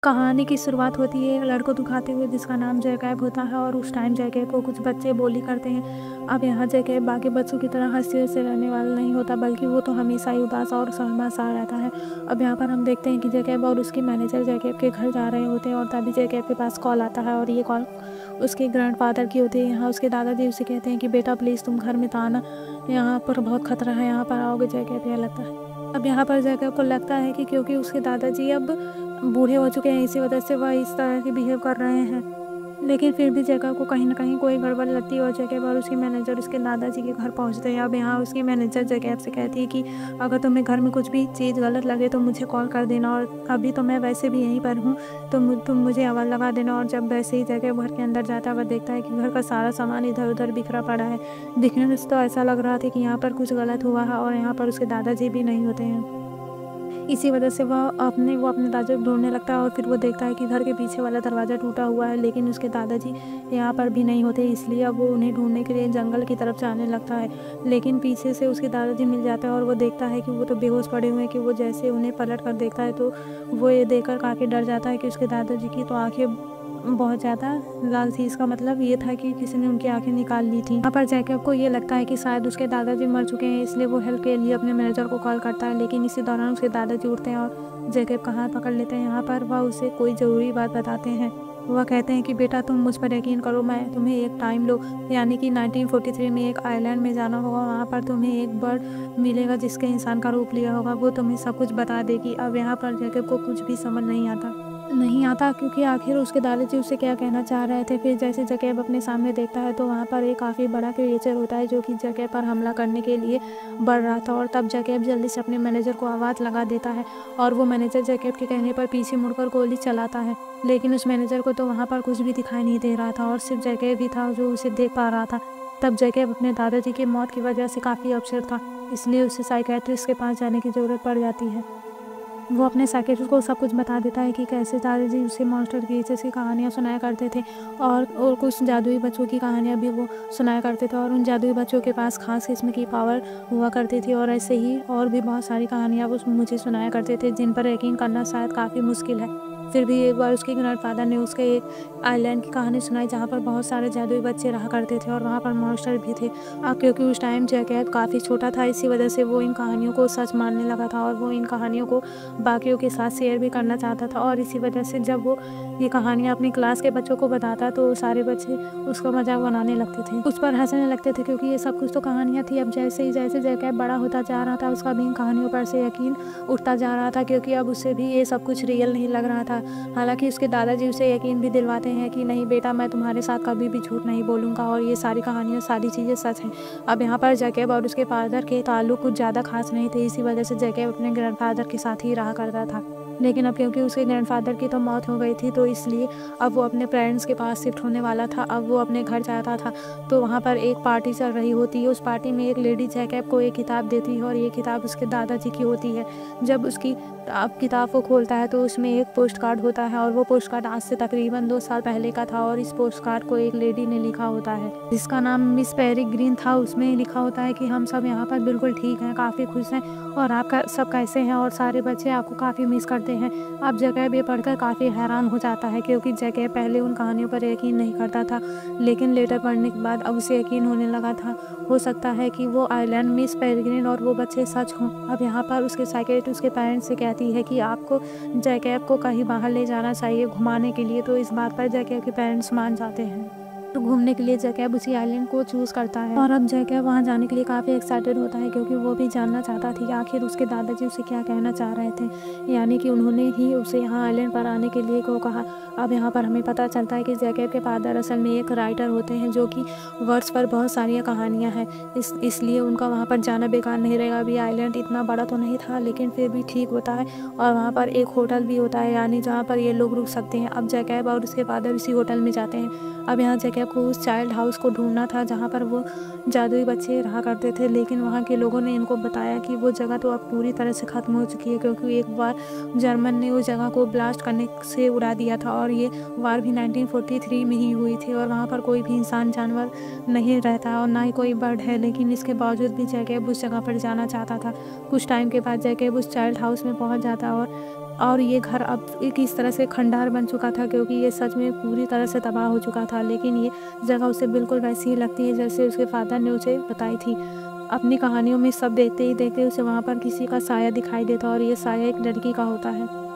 कहानी की शुरुआत होती है एक लड़को दिखाते हुए जिसका नाम जैकब होता है और उस टाइम जैकब को कुछ बच्चे बोली करते हैं। अब यहाँ जैकब बाकी बच्चों की तरह हंसी से रहने वाला नहीं होता, बल्कि वो तो हमेशा ही उदास और सहमा सा रहता है। अब यहाँ पर हम देखते हैं कि जैकब और उसकी मैनेजर जैकब के घर जा रहे होते हैं और तभी जैकब के पास कॉल आता है और ये कॉल उसके ग्रैंडफादर की होती है। यहाँ उसके दादाजी उसे कहते हैं कि बेटा प्लीज़ तुम घर में तो आना, यहाँ पर बहुत खतरा है, यहाँ पर आओगे जैकब, यह लगता है। अब यहाँ पर जैकब को लगता है कि क्योंकि उसके दादाजी अब बूढ़े हो चुके हैं, इसी वजह से वह इस तरह की बिहेव कर रहे हैं। लेकिन फिर भी जैकब को कहीं ना कहीं कोई गड़बड़ लगती है और जैकब और उसकी मैनेजर उसके दादाजी के घर पहुंचते हैं। अब यहाँ उसकी मैनेजर जैकब से कहती है कि अगर तुम्हें घर में कुछ भी चीज़ गलत लगे तो मुझे कॉल कर देना, और अभी तो मैं वैसे भी यहीं पर हूँ, तो तुम मुझे आवाज़ लगा देना। और जब वैसे ही जैकब घर के अंदर जाता है, वह देखता है कि घर का सारा सामान इधर उधर बिखरा पड़ा है। दिखने में तो ऐसा लग रहा था कि यहाँ पर कुछ गलत हुआ है और यहाँ पर उसके दादाजी भी नहीं होते हैं। इसी वजह से वो अपने दादाजी को ढूंढने लगता है और फिर वो देखता है कि घर के पीछे वाला दरवाज़ा टूटा हुआ है, लेकिन उसके दादाजी यहाँ पर भी नहीं होते। इसलिए अब वो उन्हें ढूंढने के लिए जंगल की तरफ जाने लगता है, लेकिन पीछे से उसके दादाजी मिल जाता है और वो देखता है कि वो तो बेहोश पड़े हुए हैं। कि वो जैसे उन्हें पलट कर देखता है तो वो ये देखकर काफ़ी डर जाता है कि उसके दादाजी की तो आँखें बहुत ज़्यादा लाल थी। इसका मतलब ये था कि किसी ने उनकी आंखें निकाल ली थी। यहाँ पर जैकब को ये लगता है कि शायद उसके दादाजी मर चुके हैं, इसलिए वो हेल्प के लिए अपने मैनेजर को कॉल करता है। लेकिन इसी दौरान उसके दादाजी उठते हैं और जैकब का हाथ पकड़ लेते हैं। यहाँ पर वह उसे कोई ज़रूरी बात बताते हैं। वह कहते हैं कि बेटा तुम मुझ पर यकीन करो, मैं तुम्हें एक टाइम लो, यानी कि 1943 में एक आइलैंड में जाना होगा। वहाँ पर तुम्हें एक बर्ड मिलेगा जिसके इंसान का रूप लिया होगा, वो तुम्हें सब कुछ बता देगी। अब यहाँ पर जैकब को कुछ भी समझ नहीं आता क्योंकि आखिर उसके दादाजी उसे क्या कहना चाह रहे थे। फिर जैसे जैकब अपने सामने देखता है तो वहाँ पर एक काफ़ी बड़ा क्रिएचर होता है जो कि जैकब पर हमला करने के लिए बढ़ रहा था। और तब जैकब जल्दी से अपने मैनेजर को आवाज़ लगा देता है और वो मैनेजर जैकब के कहने पर पीछे मुड़कर गोली चलाता है। लेकिन उस मैनेजर को तो वहाँ पर कुछ भी दिखाई नहीं दे रहा था और सिर्फ जैकब ही था जो उसे देख पा रहा था। तब जैकब अपने दादाजी की मौत की वजह से काफ़ी अपसेट था, इसलिए उसे साइकेट्रिस्ट के पास जाने की ज़रूरत पड़ जाती है। वो अपने साइकेट्रिस्ट को सब कुछ बता देता है कि कैसे दादाजी उसे मॉन्स्टर क्रिएचर्स की कहानियाँ सुनाया करते थे और कुछ जादुई बच्चों की कहानियाँ भी वो सुनाया करते थे, और उन जादुई बच्चों के पास खास किस्म की पावर हुआ करती थी। और ऐसे ही और भी बहुत सारी कहानियाँ वो मुझे सुनाया करते थे जिन पर यकीन करना शायद काफ़ी मुश्किल है। फिर भी एक बार उसके ग्रैंडफादर ने उसके एक आइलैंड की कहानी सुनाई जहाँ पर बहुत सारे जादुई बच्चे रहा करते थे और वहाँ पर मॉन्स्टर भी थे। क्योंकि उस टाइम जैकब काफ़ी छोटा था, इसी वजह से वो इन कहानियों को सच मानने लगा था और वो इन कहानियों को बाकियों के साथ शेयर भी करना चाहता था। और इसी वजह से जब वो ये कहानियाँ अपनी क्लास के बच्चों को बताता तो सारे बच्चे उसका मजाक बनाने लगते थे, उस पर हंसने लगते थे, क्योंकि ये सब कुछ तो कहानियाँ थी। अब जैसे जैकब बड़ा होता जा रहा था उसका भी इन कहानियों पर से यकीन उठता जा रहा था, क्योंकि अब उसे भी ये सब कुछ रियल नहीं लग रहा था। हालांकि उसके दादाजी उसे यकीन भी दिलवाते हैं कि नहीं बेटा, मैं तुम्हारे साथ कभी भी झूठ नहीं बोलूँगा और ये सारी कहानियाँ सारी चीज़ें सच हैं। अब यहाँ पर जैकब और उसके फादर के ताल्लुक कुछ ज़्यादा खास नहीं थे, इसी वजह से जैकब अपने ग्रैंडफादर के साथ ही रहा करता था। लेकिन अब क्योंकि उसके ग्रैंडफादर की तो मौत हो गई थी तो इसलिए अब वो अपने पेरेंट्स के पास शिफ्ट होने वाला था। अब वो अपने घर जाता था तो वहाँ पर एक पार्टी चल रही होती है। उस पार्टी में एक लेडी जैकब को एक किताब देती है और ये किताब उसके दादाजी की होती है। जब उसकी अब किताब को खोलता है तो उसमें एक पोस्ट कार्ड होता है और वो पोस्ट कार्ड आज से तकरीबन 2 साल पहले का था। और इस पोस्ट कार्ड को एक लेडी ने लिखा होता है जिसका नाम मिस पेरी ग्रीन था। उसमें लिखा होता है कि हम सब यहाँ पर बिल्कुल ठीक हैं, काफ़ी खुश हैं, और आप सब कैसे हैं, और सारे बच्चे आपको काफ़ी मिस करते हैं। अब जैकब ये पढ़कर काफ़ी हैरान हो जाता है क्योंकि जैकब पहले उन कहानियों पर यकीन नहीं करता था, लेकिन लेटर पढ़ने के बाद अब उसे यकीन होने लगा था। हो सकता है कि वो आइलैंड मिस पेरेग्रिन और वो बच्चे सच हों। अब यहाँ पर उसके साइकेट्रिस्ट उसके पेरेंट्स से कहती है कि आपको जैकब को कहीं बाहर ले जाना चाहिए घुमाने के लिए, तो इस बात पर जैकब के पेरेंट्स मान जाते हैं। तो घूमने के लिए जैकब उसी आइलैंड को चूज़ करता है और अब जैकब वहाँ जाने के लिए काफ़ी एक्साइटेड होता है क्योंकि वो भी जानना चाहता था कि आखिर उसके दादाजी उसे क्या कहना चाह रहे थे, यानी कि उन्होंने ही उसे यहाँ आइलैंड पर आने के लिए को कहा। अब यहाँ पर हमें पता चलता है कि जैकब के फादर असल में एक राइटर होते हैं जो कि वर्ड्स पर बहुत सारी कहानियाँ हैं, इसलिए उनका वहाँ पर जाना बेकार नहीं रहेगा। अभी आइलैंड इतना बड़ा तो नहीं था लेकिन फिर भी ठीक होता है, और वहाँ पर एक होटल भी होता है यानी जहाँ पर ये लोग रुक सकते हैं। अब जैकब और उसके फादर उसी होटल में जाते हैं। अब यहाँ जैकब को उस चाइल्ड हाउस को ढूंढना था जहाँ पर वो जादुई बच्चे रहा करते थे, लेकिन वहाँ के लोगों ने इनको बताया कि वो जगह तो अब पूरी तरह से ख़त्म हो चुकी है क्योंकि एक बार जर्मन ने उस जगह को ब्लास्ट करने से उड़ा दिया था और ये वार भी 1943 में ही हुई थी और वहाँ पर कोई भी इंसान जानवर नहीं रहता और ना ही कोई बर्ड है। लेकिन इसके बावजूद भी जैकब उस जगह पर जाना चाहता था। कुछ टाइम के बाद जैकब उस चाइल्ड हाउस में पहुँच जाता और और ये घर अब एक इस तरह से खंडहर बन चुका था, क्योंकि ये सच में पूरी तरह से तबाह हो चुका था। लेकिन ये जगह उसे बिल्कुल वैसी ही लगती है जैसे उसके फादर ने उसे बताई थी। अपनी कहानियों में सब देखते ही देखते उसे वहाँ पर किसी का साया दिखाई देता और ये साया एक लड़की का होता है।